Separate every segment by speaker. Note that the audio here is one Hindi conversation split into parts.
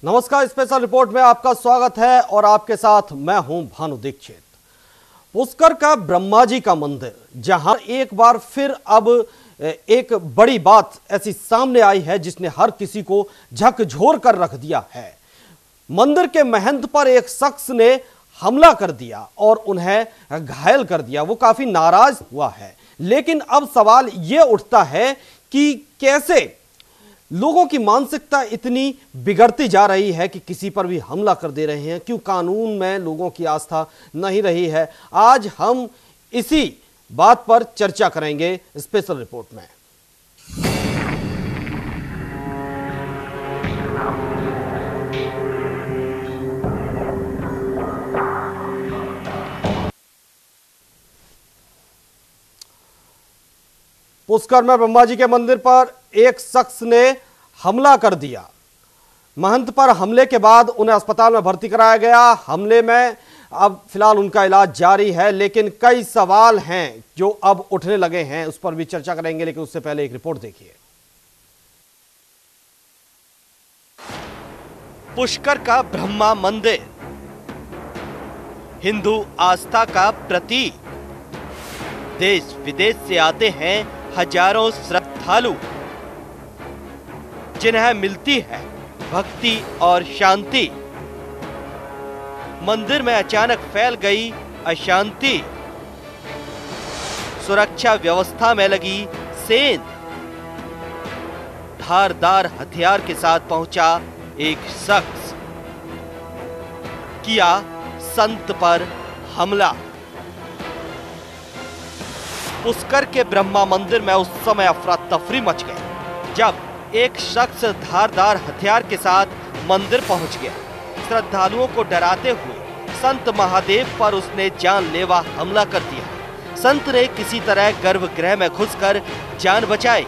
Speaker 1: नमस्कार, स्पेशल रिपोर्ट में आपका स्वागत है और आपके साथ मैं हूं भानु दीक्षित। पुष्कर का ब्रह्मा जी का मंदिर, जहां एक बार फिर अब एक बड़ी बात ऐसी सामने आई है जिसने हर किसी को झकझोर कर रख दिया है। मंदिर के महंत पर एक शख्स ने हमला कर दिया और उन्हें घायल कर दिया। वो काफी नाराज हुआ है, लेकिन अब सवाल यह उठता है कि कैसे लोगों की मानसिकता इतनी बिगड़ती जा रही है कि किसी पर भी हमला कर दे रहे हैं। क्यों कानून में लोगों की आस्था नहीं रही है? आज हम इसी बात पर चर्चा करेंगे स्पेशल रिपोर्ट में। पुष्कर में ब्रह्मा जी के मंदिर पर एक शख्स ने हमला कर दिया। महंत पर हमले के बाद उन्हें अस्पताल में भर्ती कराया गया। हमले में अब फिलहाल उनका इलाज जारी है, लेकिन कई सवाल हैं जो अब उठने लगे हैं, उस पर भी चर्चा करेंगे। लेकिन उससे पहले एक रिपोर्ट देखिए। पुष्कर का ब्रह्मा मंदिर हिंदू आस्था का प्रतीक। देश विदेश से आते हैं हजारों श्रद्धालु, जिन्हें मिलती है भक्ति और शांति। मंदिर में अचानक फैल गई अशांति। सुरक्षा व्यवस्था में लगी सेंध। धारदार हथियार के साथ पहुंचा एक शख्स, किया संत पर हमला। पुष्कर के ब्रह्मा मंदिर में उस समय अफरा तफरी मच गई जब एक शख्स धारदार हथियार के साथ मंदिर पहुंच गया। श्रद्धालुओं को डराते हुए संत महादेव पर उसने जानलेवा हमला कर दिया। संत ने किसी तरह गर्भगृह में घुसकर जान बचाई।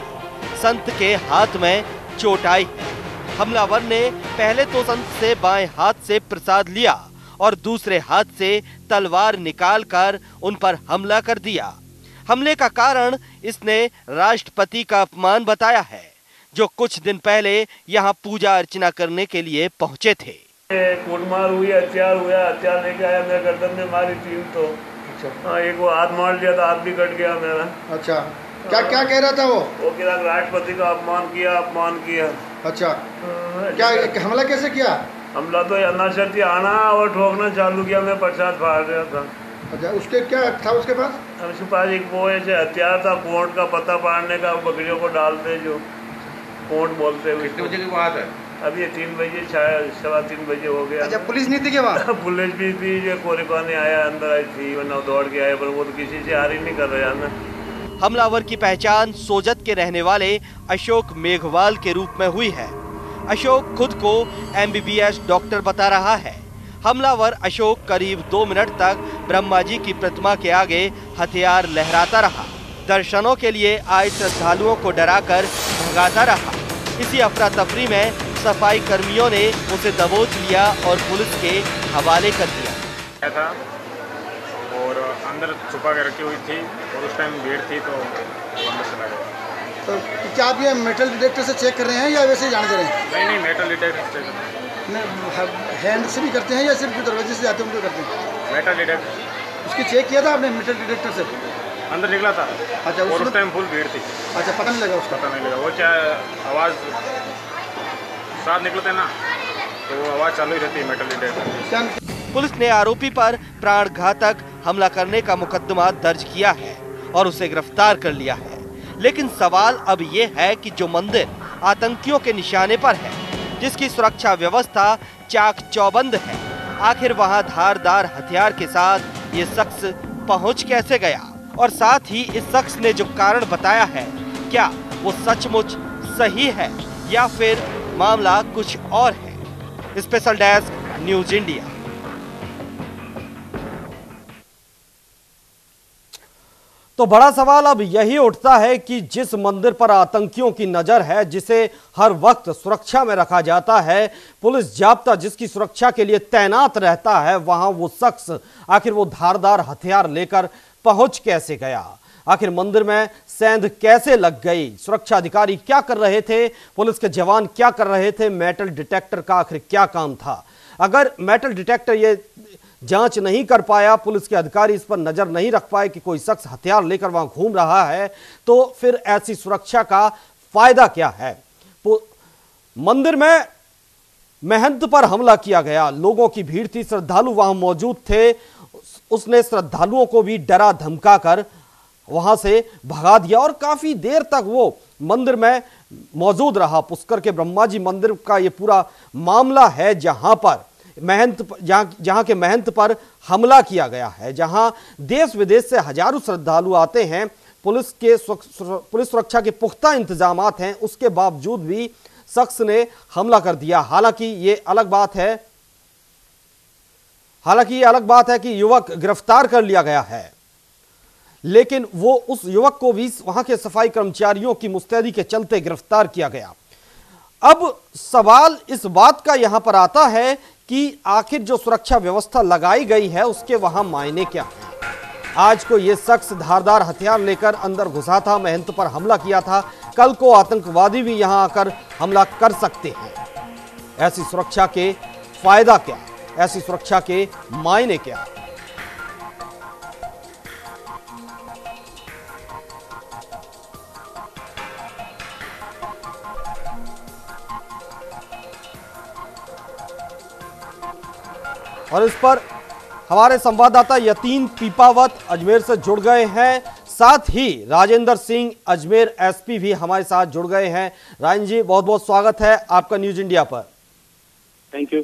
Speaker 1: संत के हाथ में चोट आई है। हमलावर ने पहले तो संत से बाएं हाथ से प्रसाद लिया और दूसरे हाथ से तलवार निकालकर उन पर हमला कर दिया। हमले का कारण इसने राष्ट्रपति का अपमान बताया है, जो कुछ दिन पहले यहाँ पूजा अर्चना करने के लिए पहुँचे थे।
Speaker 2: कूटमार हुई, हथियार हुआ, हथियार लेके आया, मेरे गर्दन में मारी तीन तो। अच्छा। हाँ, एक वो हाथ मार लिया था, हाथ भी कट गया मेरा। अच्छा, क्या क्या कह रहा था वो कह रहा राष्ट्रपति का अपमान किया। अच्छा, क्या हमला कैसे किया? हमला तो अनाशक्ति आना और ठोकना चालू किया। मैं प्रसाद फाड़ रहा था। अच्छा, उसके क्या था उसके पास? उसके पास एक वो ऐसे हथियार था, कोंट का पत्ता पाड़ने का, बकरियों को डालते जो कोंट बोलते हुए। कितने बजे की बात है? अभी 3 बजे, शायद 3:15 बजे हो गया। अच्छा, पुलिस नहीं थी क्या वहाँ? पुलिस भी थी, जो कोरिकाने आया अंदर आई थी, वरना दौड़ के आए, पर वो तो किसी से हारी नहीं कर रहा ना।
Speaker 1: हमलावर की पहचान सोजत के रहने वाले अशोक मेघवाल के रूप में हुई है। अशोक खुद को MBBS डॉक्टर बता रहा है। हमलावर अशोक करीब 2 मिनट तक ब्रह्मा जी की प्रतिमा के आगे हथियार लहराता रहा। दर्शनों के लिए आए श्रद्धालुओं को डराकर भगाता रहा। इसी अफरा तफरी में सफाई कर्मियों ने उसे दबोच लिया और पुलिस के हवाले कर दिया
Speaker 3: था और अंदर छुपा के रखी हुई थी और उस टाइम भीड़ थी तो अंदर चला गया।
Speaker 4: तो क्या आप ये मेटल डिटेक्टर से चेक कर रहे हैं या वैसे ही जान दे रहे हैं?
Speaker 3: नहीं, मेटल डिटेक्टर से चेक
Speaker 4: हैंड से भी करते हैं या सिर्फ दरवाजे से जाते हैं उनको करते हैं?
Speaker 3: Metal detector.
Speaker 4: उसकी चेक किया था आपने मेटल डिटेक्टर से?
Speaker 3: अंदर निकला था। अच्छा, और उस टाइम फुल भीड़ थी।
Speaker 4: अच्छा, पता नहीं लगा उसका?
Speaker 3: पता नहीं लगा, वो चाहे आवाज़ साथ निकलते ना तो वो आवाज़ चालू ही रहती है मेटल डिटेक्टर।
Speaker 1: पुलिस ने आरोपी पर प्राणघातक हमला करने का मुकदमा दर्ज किया है और उसे गिरफ्तार कर लिया है। लेकिन सवाल अब ये है कि जो मंदिर आतंकियों के निशाने पर है, जिसकी सुरक्षा व्यवस्था चाक चौबंद है, आखिर वहां धारदार हथियार के साथ ये शख्स पहुंच कैसे गया? और साथ ही इस शख्स ने जो कारण बताया है, क्या वो सचमुच सही है या फिर मामला कुछ और है? Special desk news India. तो बड़ा सवाल अब यही उठता है कि जिस मंदिर पर आतंकियों की नजर है, जिसे हर वक्त सुरक्षा में रखा जाता है, पुलिस जाब्ता जिसकी सुरक्षा के लिए तैनात रहता है, वहां वो शख्स आखिर वो धारदार हथियार लेकर पहुंच कैसे गया? आखिर मंदिर में सेंध कैसे लग गई? सुरक्षा अधिकारी क्या कर रहे थे? पुलिस के जवान क्या कर रहे थे? मेटल डिटेक्टर का आखिर क्या काम था? अगर मेटल डिटेक्टर ये जांच नहीं कर पाया, पुलिस के अधिकारी इस पर नजर नहीं रख पाए कि कोई शख्स हथियार लेकर वहां घूम रहा है, तो फिर ऐसी सुरक्षा का फायदा क्या है? मंदिर में महंत पर हमला किया गया, लोगों की भीड़ थी, श्रद्धालु वहां मौजूद थे, उसने श्रद्धालुओं को भी डरा धमका कर वहां से भगा दिया और काफी देर तक वो मंदिर में मौजूद रहा। पुष्कर के ब्रह्मा जी मंदिर का ये पूरा मामला है, जहां पर जहां के महंत पर हमला किया गया है, जहां देश विदेश से हजारों श्रद्धालु आते हैं। पुलिस सुरक्षा के पुख्ता इंतजामात हैं, उसके बावजूद भी शख्स ने हमला कर दिया। हालांकि ये अलग बात है कि युवक गिरफ्तार कर लिया गया है, लेकिन वो उस युवक को भी वहां के सफाई कर्मचारियों की मुस्तैदी के चलते गिरफ्तार किया गया। अब सवाल इस बात का यहां पर आता है कि आखिर जो सुरक्षा व्यवस्था लगाई गई है उसके वहां मायने क्या है? आज को यह शख्स धारदार हथियार लेकर अंदर घुसा था, महंत पर हमला किया था, कल को आतंकवादी भी यहां आकर हमला कर सकते हैं। ऐसी सुरक्षा के फायदा क्या? ऐसी सुरक्षा के मायने क्या? और इस पर हमारे संवाददाता यतीन पीपावत अजमेर से जुड़ गए हैं, साथ ही राजेंद्र सिंह अजमेर एसपी भी हमारे साथ जुड़ गए हैं। राजन जी, बहुत बहुत स्वागत है आपका न्यूज इंडिया पर।
Speaker 2: थैंक यू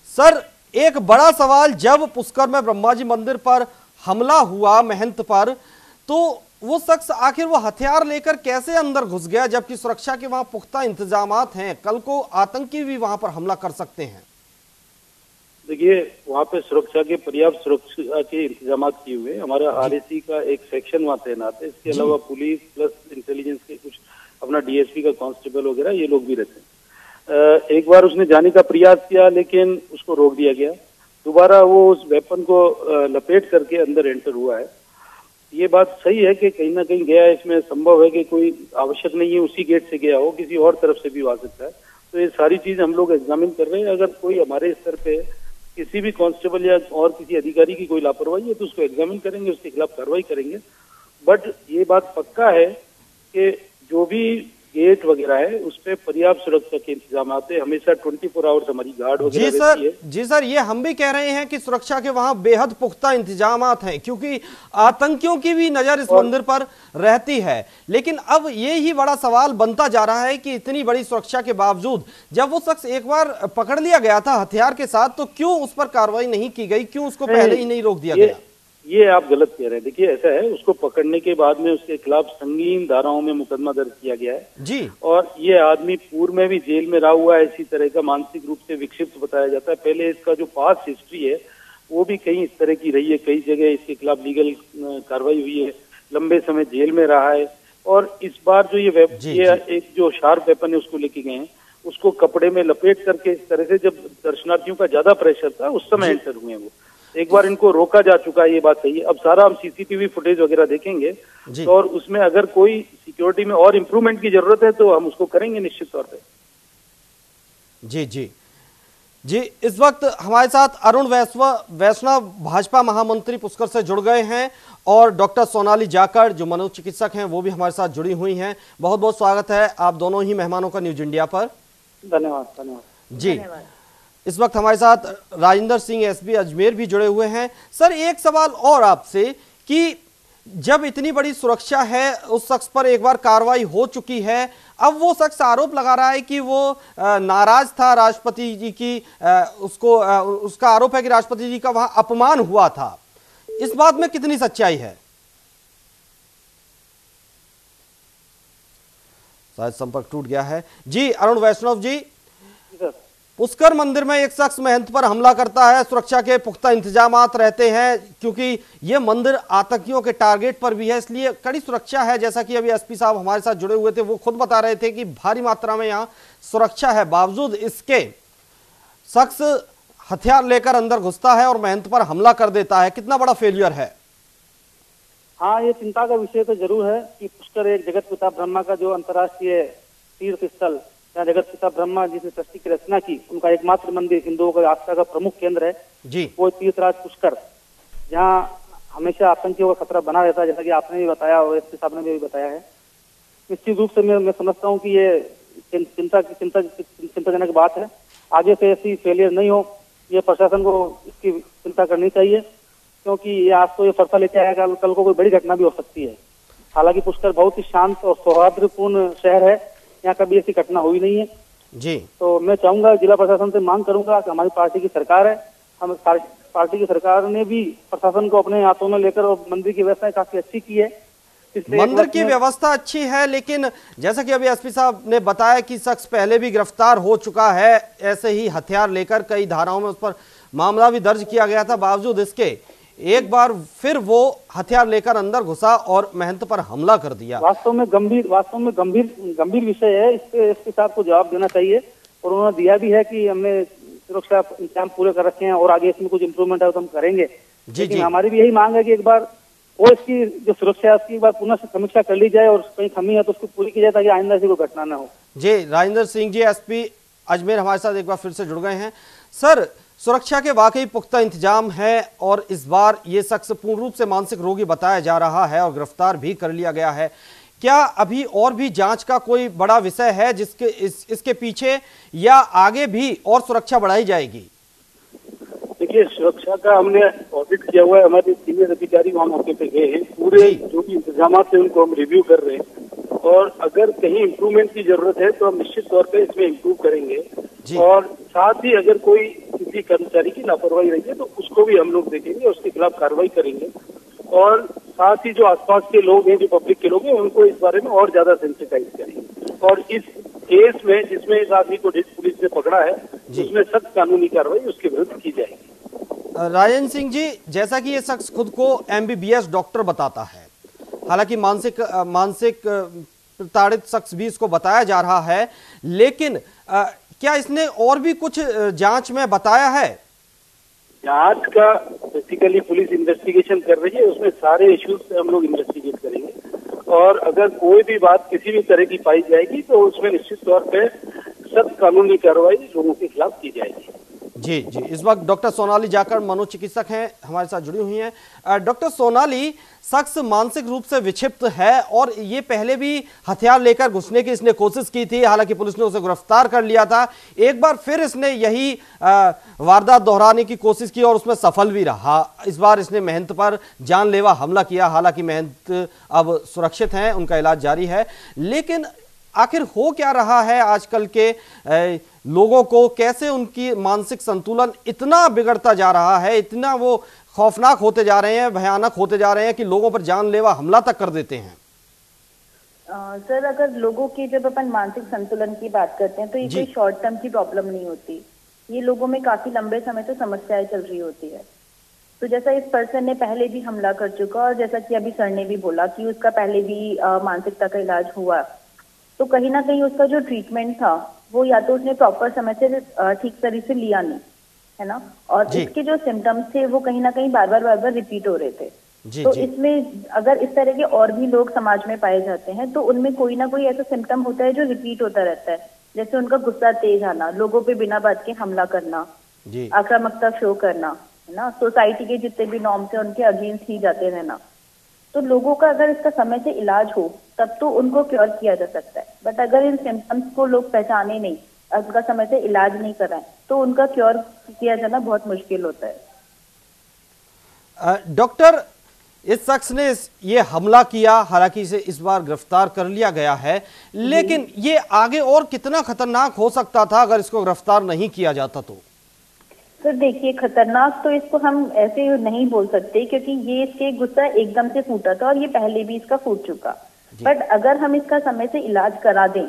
Speaker 1: सर, एक बड़ा सवाल, जब पुष्कर में ब्रह्मा जी मंदिर पर हमला हुआ महंत पर, तो वो शख्स आखिर वो हथियार लेकर कैसे अंदर घुस गया, जबकि सुरक्षा के वहां पुख्ता इंतजामात हैं, कल को आतंकी भी वहां पर हमला कर सकते हैं?
Speaker 5: देखिए, वहाँ पे सुरक्षा के पर्याप्त सुरक्षा के इंतजाम किए हुए, हमारा आरएसी का एक सेक्शन वहाँ तैनात है। इसके अलावा पुलिस प्लस इंटेलिजेंस के कुछ अपना डीएसपी का कांस्टेबल वगैरह ये लोग भी रहते हैं। एक बार उसने जाने का प्रयास किया, लेकिन उसको रोक दिया गया। दोबारा वो उस वेपन को लपेट करके अंदर एंटर हुआ है। ये बात सही है कि कहीं ना कहीं गया है, इसमें संभव है कि कोई आवश्यक नहीं है उसी गेट से गया हो, किसी और तरफ से भी आ सकता है। तो ये सारी चीज हम लोग एग्जामिन कर रहे हैं। अगर कोई हमारे स्तर पे किसी भी कांस्टेबल या और किसी अधिकारी की कोई लापरवाही है तो उसको एग्जामिन करेंगे, उसके खिलाफ कार्रवाई करेंगे। बट ये बात पक्का है कि जो भी गेट वगैरह है उस पर पर्याप्त सुरक्षा के इंतजाम आते हैं, हमेशा 24 आवर्स हमारी गार्ड वगैरह रहती है।
Speaker 1: जी सर, ये हम भी कह रहे हैं कि सुरक्षा के वहां बेहद पुख्ता इंतजामात हैं, क्योंकि आतंकियों की भी नजर इस मंदिर पर रहती है। लेकिन अब ये ही बड़ा सवाल बनता जा रहा है कि इतनी बड़ी सुरक्षा के बावजूद जब वो शख्स एक बार पकड़ लिया गया था हथियार के साथ, तो क्यों उस पर कार्रवाई नहीं की गई? क्यों उसको पहले ही नहीं रोक दिया गया?
Speaker 5: ये आप गलत कह रहे हैं। देखिए, ऐसा है, उसको पकड़ने के बाद में उसके खिलाफ संगीन धाराओं में मुकदमा दर्ज किया गया है
Speaker 1: जी।
Speaker 5: और ये आदमी पूर्व में भी जेल में रहा हुआ है, इसी तरह का मानसिक रूप से विक्षिप्त बताया जाता है। पहले इसका जो पास्ट हिस्ट्री है वो भी कहीं इस तरह की रही है, कई जगह इसके खिलाफ लीगल कार्रवाई हुई है, लंबे समय जेल में रहा है। और इस बार जो ये एक जो शार्प वेपन है उसको लेके गए हैं, उसको कपड़े में लपेट करके इस तरह से, जब दर्शनार्थियों का ज्यादा प्रेशर था उस समय एंटर हुए हैं। वो एक बार इनको रोका जा चुका है, ये बात सही है। अब सारा हम सीसीटीवी फुटेज वगैरह देखेंगे तो और उसमें अगर कोई सिक्योरिटी में और इम्प्रूवमेंट की जरूरत है तो हम उसको करेंगे निश्चित तौर पे।
Speaker 1: जी जी जी, इस वक्त हमारे साथ अरुण वैष्णव भाजपा महामंत्री पुष्कर से जुड़ गए हैं और डॉक्टर सोनाली जाखड़ जो मनोचिकित्सक हैं वो भी हमारे साथ जुड़ी हुई हैं। बहुत बहुत स्वागत है आप दोनों ही मेहमानों का न्यूज इंडिया पर।
Speaker 5: धन्यवाद
Speaker 1: जी। इस वक्त हमारे साथ राजेंद्र सिंह एसपी अजमेर भी जुड़े हुए हैं। सर, एक सवाल और आपसे कि जब इतनी बड़ी सुरक्षा है, उस शख्स पर एक बार कार्रवाई हो चुकी है, अब वो शख्स आरोप लगा रहा है कि वो नाराज था राष्ट्रपति जी की, उसका आरोप है कि राष्ट्रपति जी का वहां अपमान हुआ था। इस बात में कितनी सच्चाई है? शायद संपर्क टूट गया है। जी अरुण वैष्णव जी, पुष्कर मंदिर में एक शख्स महंत पर हमला करता है, सुरक्षा के पुख्ता इंतजामात रहते हैं क्योंकि यह मंदिर आतंकियों के टारगेट पर भी है, इसलिए कड़ी सुरक्षा है। जैसा कि अभी एसपी साहब हमारे साथ जुड़े हुए थे, वो खुद बता रहे थे कि भारी मात्रा में यहाँ सुरक्षा है, बावजूद इसके शख्स हथियार लेकर अंदर घुसता है और महंत पर हमला कर देता है। कितना बड़ा फेलियर है?
Speaker 5: हाँ, ये चिंता का विषय तो जरूर है कि पुष्कर एक जगत पिता ब्रह्मा का जो अंतर्राष्ट्रीय तीर्थ स्थल, जहाँ जगत पिता ब्रह्मा जिसने सृष्टि की रचना की, उनका एकमात्र मंदिर, हिंदुओं का आस्था का प्रमुख केंद्र है
Speaker 1: जी,
Speaker 5: वो तीर्थराज पुष्कर, जहाँ हमेशा आतंकियों का खतरा बना रहता है, जैसा कि आपने भी बताया और एसपी साहब ने भी बताया है। निश्चित रूप से मैं समझता हूँ कि ये चिंताजनक बात है। आगे से ऐसी फेलियर नहीं हो, ये प्रशासन को इसकी चिंता करनी चाहिए, क्योंकि आज तो ये फरसा लेके आएगा, कल को कोई बड़ी घटना भी हो सकती है। हालांकि पुष्कर बहुत ही शांत और सौहार्दपूर्ण शहर है, यहाँ कभी ऐसी घटना हुई नहीं है
Speaker 1: जी।
Speaker 5: तो मैं चाहूंगा, जिला प्रशासन से मांग करूंगा कि हमारी पार्टी की सरकार है, हम पार्टी की सरकार ने भी प्रशासन को अपने हाथों में लेकर और मंदिर की व्यवस्था काफी अच्छी की है।
Speaker 1: मंदिर की व्यवस्था अच्छी है, लेकिन जैसा कि अभी एसपी साहब ने बताया कि शख्स पहले भी गिरफ्तार हो चुका है, ऐसे ही हथियार लेकर कई धाराओं में उस पर मामला भी दर्ज किया गया था। बावजूद इसके एक बार फिर वो हथियार लेकर अंदर घुसा और महंत पर हमला कर दिया।
Speaker 5: वास्तव में गंभीर विषय है, इसके एसपी साहब को जवाब देना चाहिए और उन्होंने दिया भी है कि हमने सुरक्षा इंतजाम पूरे कर रखे हैं और आगे इसमें कुछ इम्प्रूवमेंट है तो हम करेंगे। लेकिन हमारी भी यही मांग है कि एक बार वो इसकी जो सुरक्षा है उसकी एक बार पुनः समीक्षा कर ली जाए और कहीं कमी है तो उसको पूरी की जाए, ताकि आइंदा ऐसी कोई घटना न हो।
Speaker 1: जी राजेंद्र सिंह जी, एसपी अजमेर हमारे साथ एक बार फिर से जुड़ गए हैं। सर, सुरक्षा के वाकई पुख्ता इंतजाम है और इस बार ये शख्स पूर्ण रूप से मानसिक रोगी बताया जा रहा है और गिरफ्तार भी कर लिया गया है। क्या अभी और भी जांच का कोई बड़ा विषय है जिसके इसके पीछे, या आगे भी और सुरक्षा बढ़ाई जाएगी?
Speaker 5: देखिए, सुरक्षा का हमने ऑडिट किया हुआ है, हमारे सीनियर अधिकारी वहाँ मौके पे गए हैं, पूरे जो भी इंतजाम है उनको हम रिव्यू कर रहे हैं और अगर कहीं इम्प्रूवमेंट की जरूरत है तो हम निश्चित तौर पे इसमें इम्प्रूव करेंगे और साथ ही अगर कोई किसी कर्मचारी की लापरवाही रही है तो उसको भी हम लोग देखेंगे, उसके खिलाफ कार्रवाई करेंगे और साथ ही जो आसपास के लोग हैं, जो पब्लिक के लोग हैं, उनको इस बारे में और ज्यादा सेंसिटाइज करेंगे और इस केस में जिसमें इस आदमी को पुलिस ने पकड़ा है उसमें सख्त कानूनी कार्रवाई उसके विरुद्ध की जाएगी।
Speaker 1: राजेंद्र सिंह जी, जैसा कि ये शख्स खुद को MBBS डॉक्टर बताता है, हालांकि मानसिक प्रताड़ित शख्स भी इसको बताया जा रहा है, लेकिन क्या इसने और भी कुछ जांच में बताया है?
Speaker 5: जांच का बेसिकली पुलिस इन्वेस्टिगेशन कर रही है, उसमें सारे इश्यूज पे हम लोग इन्वेस्टिगेट करेंगे और अगर कोई भी बात किसी भी तरह की पाई जाएगी तो उसमें निश्चित तौर पे सख्त कानूनी कार्रवाई लोगों के खिलाफ की जाएगी।
Speaker 1: जी जी, इस वक्त डॉक्टर सोनाली जाकर मनोचिकित्सक हैं, हमारे साथ जुड़ी हुई हैं। डॉक्टर सोनाली, शख्स मानसिक रूप से विक्षिप्त है और ये पहले भी हथियार लेकर घुसने की इसने कोशिश की थी, हालांकि पुलिस ने उसे गिरफ्तार कर लिया था। एक बार फिर इसने यही वारदात दोहराने की कोशिश की और उसमें सफल भी रहा। इस बार इसने महंत पर जानलेवा हमला किया, हालांकि महंत अब सुरक्षित हैं, उनका इलाज जारी है। लेकिन आखिर हो क्या रहा है आजकल के लोगों को, कैसे उनकी मानसिक संतुलन इतना बिगड़ता जा रहा है, इतना वो खौफनाक होते जा रहे हैं, भयानक होते जा रहे हैं कि लोगों पर जानलेवा हमला तक कर देते हैं?
Speaker 6: सर, अगर लोगों की जब अपन मानसिक संतुलन की बात करते हैं तो ये कोई शॉर्ट टर्म की प्रॉब्लम नहीं होती, ये लोगों में काफी लंबे समय से समस्याएं चल रही होती है। तो जैसा इस पर्सन ने पहले भी हमला कर चुका और जैसा कि अभी सर ने भी बोला कि उसका पहले भी मानसिकता का इलाज हुआ, तो कहीं ना कहीं उसका जो ट्रीटमेंट था वो या तो उसने प्रॉपर समय से ठीक तरह से लिया नहीं, है ना, और इसके जो सिम्टम्स थे वो कहीं ना कहीं बार बार रिपीट हो रहे थे। तो इसमें अगर इस तरह के और भी लोग समाज में पाए जाते हैं तो उनमें कोई ना कोई ऐसा सिम्टम होता है जो रिपीट होता रहता है, जैसे उनका गुस्सा तेज आना, लोगों पे बिना बात के हमला करना, आक्रामकता शो करना, है ना, सोसाइटी के जितने भी नॉर्म्स है उनके अगेंस्ट ही जाते रहना। तो लोगों का अगर इसका समय से इलाज हो तब तो उनको क्योर किया जा सकता है, बट अगर इन सिम्टम्स को लोग पहचाने नहीं, उनका समय से इलाज नहीं कराएं तो उनका क्योर किया जाना बहुत मुश्किल होता है।
Speaker 1: डॉक्टर, इस शख्स ने ये हमला किया, हालांकि इसे इस बार गिरफ्तार कर लिया गया है, लेकिन ये आगे और कितना खतरनाक हो सकता था अगर इसको गिरफ्तार नहीं किया जाता तो?
Speaker 6: सर देखिए, खतरनाक तो इसको हम ऐसे नहीं बोल सकते, क्योंकि ये इसके गुस्सा एकदम से फूटा था और ये पहले भी इसका फूट चुका। बट अगर हम इसका समय से इलाज करा दें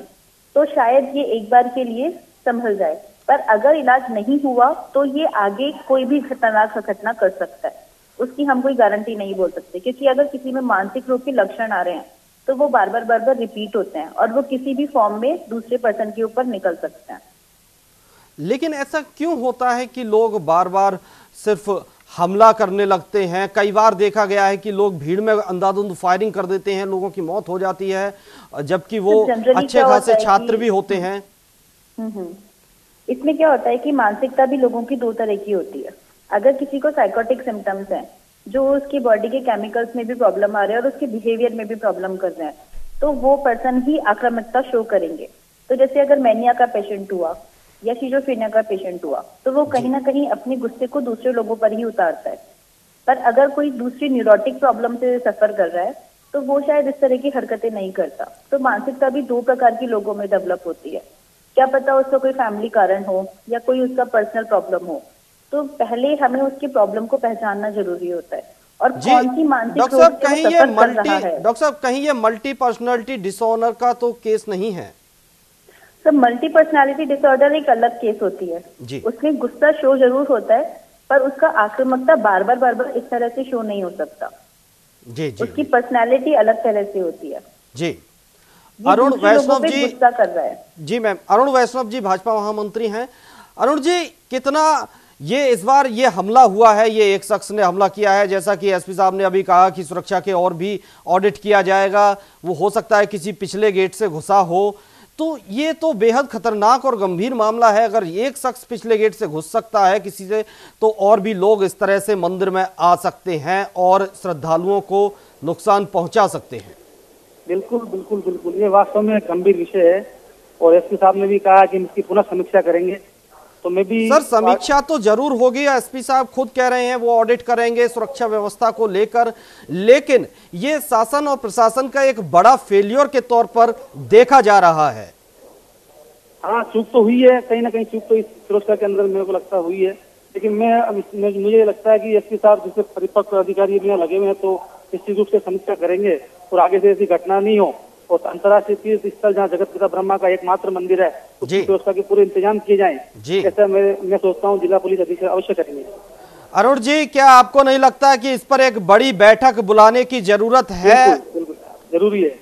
Speaker 6: तो शायद ये एक बार के लिए संभल जाए, पर अगर इलाज नहीं हुआ तो ये आगे कोई भी खतरनाक घटना कर सकता है। उसकी हम कोई गारंटी नहीं बोल सकते, क्योंकि अगर किसी में मानसिक रोग के लक्षण आ रहे हैं तो वो बार बार रिपीट होते हैं और वो किसी भी फॉर्म में दूसरे पर्सन के ऊपर निकल सकते हैं।
Speaker 1: लेकिन ऐसा क्यों होता है कि लोग बार बार सिर्फ हमला करने लगते हैं? कई बार देखा गया है कि लोग भीड़ में अंधाधुंध फायरिंग कर देते हैं, लोगों की मौत हो जाती है, जबकि वो अच्छे खासे छात्र भी होते हैं।
Speaker 6: इसमें क्या होता है कि मानसिकता भी लोगों की दो तरह की होती है। अगर किसी को साइकोटिक सिम्टम्स हैं, जो उसकी बॉडी के केमिकल्स में भी प्रॉब्लम आ रहे हैं और उसके बिहेवियर में भी प्रॉब्लम कर रहे हैं, तो वो पर्सन ही आक्रामकता शो करेंगे। तो जैसे अगर मैनिया का पेशेंट हुआ या शिजोफ्रेनिया का पेशेंट हुआ तो वो कहीं ना कहीं अपने गुस्से को दूसरे लोगों पर ही उतारता है। पर अगर कोई दूसरी न्यूरोटिक प्रॉब्लम से सफर कर रहा है तो वो शायद इस तरह की हरकतें नहीं करता। तो मानसिकता भी दो प्रकार की लोगों में डेवलप होती है। क्या पता उसका कोई फैमिली कारण हो या कोई उसका पर्सनल प्रॉब्लम हो, तो पहले हमें उसकी प्रॉब्लम को पहचानना जरूरी होता है। और कौन सी मानसिक
Speaker 1: डॉक्टर साहब कहीं ये मल्टी पर्सनालिटी डिसऑर्डर का तो केस नहीं है?
Speaker 6: सर मल्टी पर्सनालिटी डिसऑर्डर एक अलग केस होती है जी। उसमें गुस्सा शो जरूर होता है, पर उसका आक्रामकता बार बार इस तरह से शो नहीं हो सकता।
Speaker 1: जी जी,
Speaker 6: उसकी पर्सनालिटी अलग तरह से होती है
Speaker 1: जी। अरुण वैष्णव जी
Speaker 6: गुस्सा कर रहा है।
Speaker 1: जी मैम, अरुण वैष्णव जी भाजपा महामंत्री हैं। अरुण जी, कितना ये इस बार ये हमला हुआ है, ये एक शख्स ने हमला किया है, जैसा कि एसपी साहब ने अभी कहा कि सुरक्षा के और भी ऑडिट किया जाएगा, वो हो सकता है किसी पिछले गेट से घुसा हो, तो ये तो बेहद खतरनाक और गंभीर मामला है। अगर एक शख्स पिछले गेट से घुस सकता है किसी से, तो और भी लोग इस तरह से मंदिर में आ सकते हैं और श्रद्धालुओं को नुकसान पहुंचा सकते हैं।
Speaker 5: बिल्कुल बिल्कुल बिल्कुल, ये वास्तव में गंभीर विषय है और एसपी साहब ने भी कहा कि इसकी पुनः समीक्षा करेंगे। तो मैं भी
Speaker 1: सर समीक्षा तो जरूर होगी, एसपी साहब खुद कह रहे हैं वो ऑडिट करेंगे सुरक्षा व्यवस्था को लेकर, लेकिन ये शासन और प्रशासन का एक बड़ा फेलियर के तौर पर देखा जा रहा है।
Speaker 5: हाँ, चूक तो हुई है, कहीं ना कहीं चूक तो इस सुरक्षा के अंदर मेरे को लगता हुई है, लेकिन मुझे लगता है कि एसपी साहब जैसे परिपक्व अधिकारी भी लगे हुए हैं तो निश्चित रूप से समीक्षा करेंगे और आगे से ऐसी घटना नहीं हो। और अंतर्राष्ट्रीय तीर्थ स्थल जहाँ जगत पिता ब्रह्मा का एकमात्र मंदिर है, उसकी व्यवस्था के पूरे इंतजाम किए जाएं, ऐसा मैं सोचता हूँ जिला पुलिस अधीक्षक अवश्य करेंगे।
Speaker 1: अरुण जी, क्या आपको नहीं लगता कि इस पर एक बड़ी बैठक बुलाने की जरूरत है?
Speaker 5: बिल्कुल जरूरी है।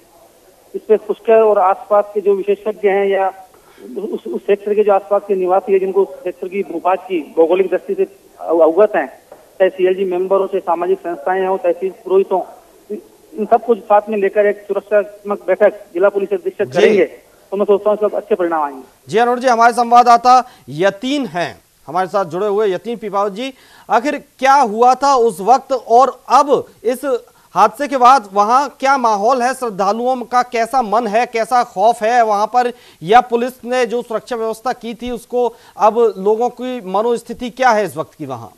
Speaker 5: इस पे पुष्कर और आसपास के जो विशेषज्ञ हैं या उस क्षेत्र के जो आसपास के निवासी है, जिनको उस क्षेत्र की भूभाग की भौगोलिक दृष्टि से अवगत हैं, चाहे सीएलजी मेंबर हो, चाहे सामाजिक संस्थाएं हो, तहसील पुरोहितों, इन सबको साथ में लेकर एक सुरक्षात्मक बैठक जिला पुलिस अधीक्षक करेंगे तो मैं सोचता हूँ सब अच्छे परिणाम आएंगे।
Speaker 1: जी अरुण जी, हमारे संवाददाता यतीन हैं हमारे साथ जुड़े हुए, यतीन पिपावत जी, आखिर क्या हुआ था उस वक्त और अब इस हादसे के बाद वहां क्या माहौल है? श्रद्धालुओं का कैसा मन है, कैसा खौफ है वहां पर, या पुलिस ने जो सुरक्षा व्यवस्था की थी उसको अब लोगों की मनोस्थिति क्या है इस वक्त की वहां?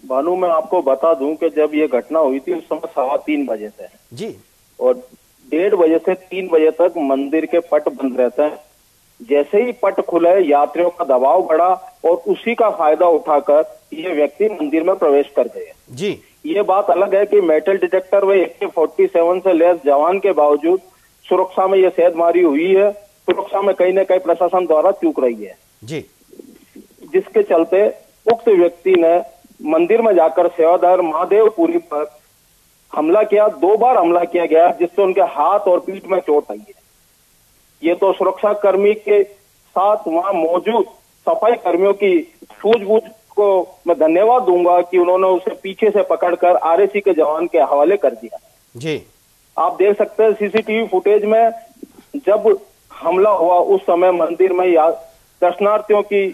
Speaker 7: भानु, मैं आपको बता दूं कि जब ये घटना हुई थी उस समय 3:15 बजे थे
Speaker 1: जी, और
Speaker 7: 1:30 बजे से 3 बजे तक मंदिर के पट बंद रहते हैं। जैसे ही पट खुले यात्रियों का दबाव बढ़ा और उसी का फायदा उठाकर ये व्यक्ति मंदिर में प्रवेश कर गए
Speaker 1: जी।
Speaker 7: ये बात अलग है कि मेटल डिटेक्टर व AK-47 से लैस जवान के बावजूद सुरक्षा में ये सेधमारी हुई है। सुरक्षा में कहीं न कहीं प्रशासन द्वारा चूक रही है
Speaker 1: जी,
Speaker 7: जिसके चलते उक्त व्यक्ति ने मंदिर में जाकर सेवादार महादेवपुरी पर हमला किया। 2 बार हमला किया गया जिससे उनके हाथ और पीठ में चोट आई है। ये तो सुरक्षा कर्मी के साथ वहां मौजूद सफाई कर्मियों की सूझबूझ को मैं धन्यवाद दूंगा कि उन्होंने उसे पीछे से पकड़कर RAC के जवान के हवाले कर दिया
Speaker 1: जी।
Speaker 7: आप देख सकते हैं CCTV फुटेज में, जब हमला हुआ उस समय मंदिर में दर्शनार्थियों की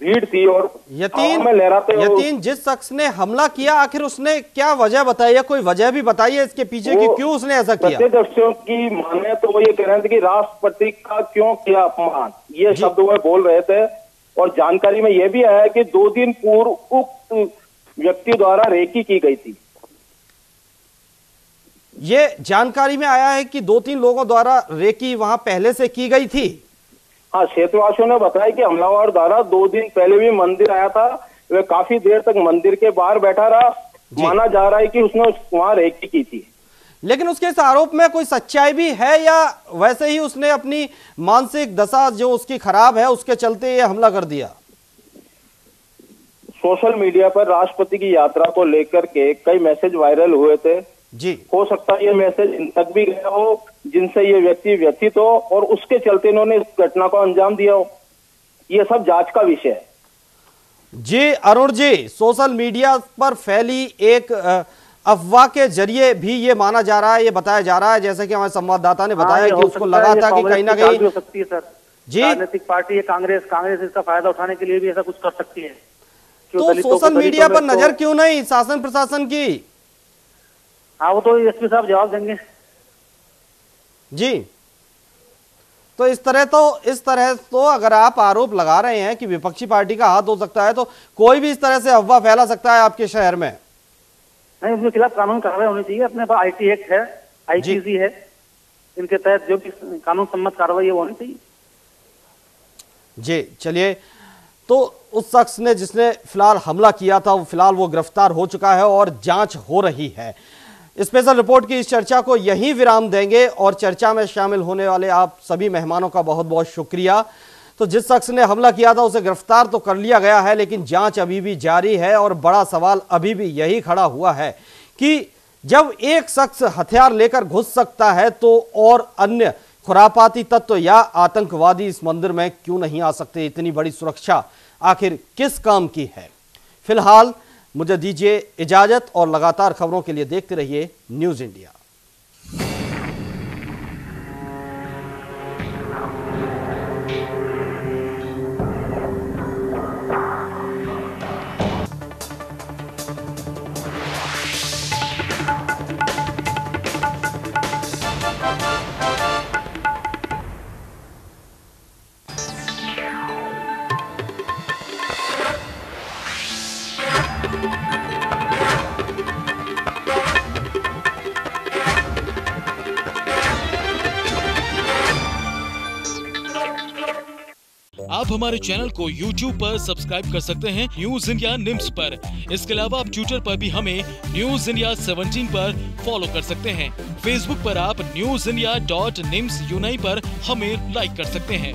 Speaker 7: भीड़ थी और
Speaker 1: यतीन जिस शख्स ने हमला किया आखिर उसने क्या वजह बताई है? कोई वजह भी बताई है इसके पीछे कि क्यों उसने ऐसा किया?
Speaker 7: प्रत्यक्षदर्शियों की माने तो वो ये कह रहे थे कि राष्ट्रपति का क्यों किया अपमान, ये शब्द वो बोल रहे थे। और जानकारी में यह भी आया है कि 2 दिन पूर्व उक्त व्यक्ति द्वारा रेकी की गई थी।
Speaker 1: ये जानकारी में आया है कि 2-3 लोगों द्वारा रेकी वहां पहले से की गई थी।
Speaker 7: हाँ, क्षेत्रवासियों ने बताया कि हमलावर द्वारा 2 दिन पहले भी मंदिर आया था, वह काफी देर तक मंदिर के बाहर बैठा रहा, माना जा रहा है कि उसने वहां रेकी की थी।
Speaker 1: लेकिन उसके इस आरोप में कोई सच्चाई भी है या वैसे ही उसने अपनी मानसिक दशा जो उसकी खराब है उसके चलते ये हमला कर दिया?
Speaker 7: सोशल मीडिया पर राष्ट्रपति की यात्रा को लेकर के कई मैसेज वायरल हुए थे
Speaker 1: जी।
Speaker 7: हो सकता है ये मैसेज इन तक भी गया हो जिनसे ये व्यक्ति व्यथित हो और उसके चलते इन्होंने इस घटना को अंजाम दिया हो। ये सब जांच का विषय है।
Speaker 1: जी अरुण जी, सोशल मीडिया पर फैली एक अफवाह के जरिए भी ये माना जा रहा है, ये बताया जा रहा है, जैसे कि हमारे संवाददाता ने बताया कि उसको लगा था कि कहीं ना कहीं
Speaker 5: हो सकती है सर जी, राजनीतिक पार्टी है कांग्रेस इसका फायदा उठाने के लिए भी ऐसा कुछ कर सकती है।
Speaker 1: तो सोशल मीडिया पर नजर क्यों नहीं शासन प्रशासन की?
Speaker 5: हाँ वो तो एसपी साहब जवाब देंगे
Speaker 1: जी। तो इस तरह तो अगर आप आरोप लगा रहे हैं कि विपक्षी पार्टी का हाथ हो सकता है तो कोई भी इस तरह से अफवाह फैला सकता है आपके शहर में?
Speaker 5: नहीं, उसके खिलाफ कानून कार्रवाई होनी चाहिए। अपने पास IT एक्ट है, IPC है, इनके तहत जो भी कानून सम्मत कार्रवाई है वो होनी चाहिए।
Speaker 1: जी चलिए, तो उस शख्स ने जिसने फिलहाल हमला किया था फिलहाल वो गिरफ्तार हो चुका है और जांच हो रही है। स्पेशल रिपोर्ट की इस चर्चा को यहीं विराम देंगे और चर्चा में शामिल होने वाले आप सभी मेहमानों का बहुत बहुत शुक्रिया। तो जिस शख्स ने हमला किया था उसे गिरफ्तार तो कर लिया गया है लेकिन जांच अभी भी जारी है और बड़ा सवाल अभी भी यही खड़ा हुआ है कि जब एक शख्स हथियार लेकर घुस सकता है तो और अन्य खुरापाती तत्व या आतंकवादी इस मंदिर में क्यों नहीं आ सकते? इतनी बड़ी सुरक्षा आखिर किस काम की है? फिलहाल मुझे दीजिए इजाजत और लगातार खबरों के लिए देखते रहिए न्यूज़ इंडिया।
Speaker 8: आप हमारे चैनल को YouTube पर सब्सक्राइब कर सकते हैं न्यूज इंडिया निम्स पर। इसके अलावा आप ट्विटर पर भी हमें न्यूज इंडिया 17 पर फॉलो कर सकते हैं। फेसबुक पर आप newsindia.nimsuni पर हमें लाइक कर सकते हैं।